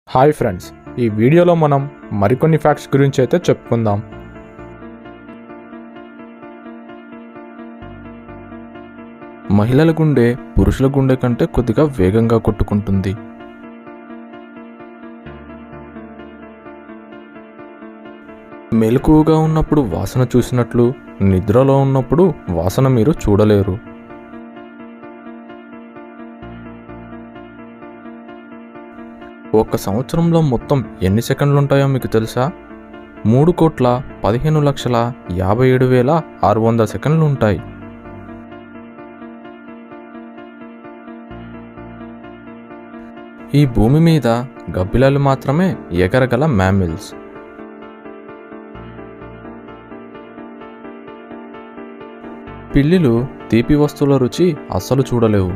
Hi friends, ఈ వీడియోలో మనం మరికొన్ని ఫ్యాక్ట్స్ గురించి అయితే చెప్పుకుందాం. మహిళల గుండె పురుషుల గుండె కంటే కొద్దిగా వేగంగా కొట్టుకుంటుంది. మెలకువగా ఉన్నప్పుడు వాసన చూసినట్లు నిద్రలో ఉన్నప్పుడు వాసన మీరు చూడలేరు. ఒక సంవత్సరంలో మొత్తం ఎన్ని సెకండ్లు ఉంటాయో మీకు తెలుసా? 3,15,57,600 సెకండ్లు ఉంటాయి. ఈ భూమి మీద గబ్బిలాలు మాత్రమే ఎగరగల మ్యామిల్స్. పిల్లిలు తీపి వస్తువుల రుచి అస్సలు చూడలేవు.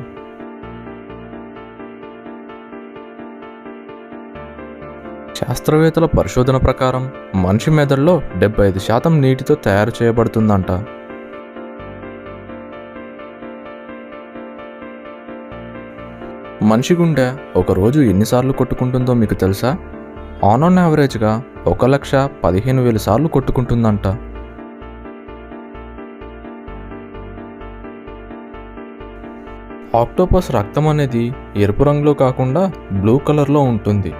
శాస్త్రవేత్తల పరిశోధన ప్రకారం మనిషి మెదడులో 75% నీటితో తయారు చేయబడుతుందంట. మనిషి గుండె ఒకరోజు ఎన్నిసార్లు కొట్టుకుంటుందో మీకు తెలుసా? ఆన్ యావరేజ్గా 1,15,000 సార్లు కొట్టుకుంటుందంట. ఆక్టోపస్ రక్తం అనేది ఎరుపు రంగులో కాకుండా బ్లూ కలర్లో ఉంటుంది.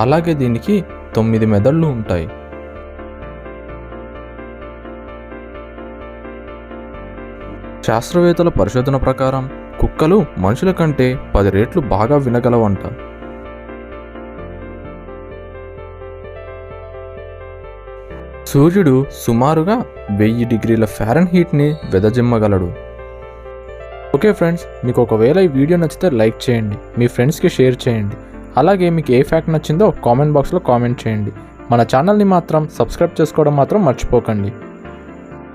అలాగే దీనికి 9 మెదళ్ళు ఉంటాయి. శాస్త్రవేత్తల పరిశోధన ప్రకారం కుక్కలు మనుషుల కంటే 10 రెట్లు బాగా వినగలవంట. సూర్యుడు సుమారుగా 1000 డిగ్రీల ఫారెన్హీట్ని వెదజిమ్మగలడు. ఓకే ఫ్రెండ్స్, మీకు ఒకవేళ ఈ వీడియో నచ్చితే లైక్ చేయండి, మీ ఫ్రెండ్స్కి షేర్ చేయండి. అలాగే మీకు ఏ ఫ్యాక్ట్ నచ్చిందో కామెంట్ బాక్స్లో కామెంట్ చేయండి. మన ఛానల్ని మాత్రం సబ్స్క్రైబ్ చేసుకోవడం మాత్రం మర్చిపోకండి.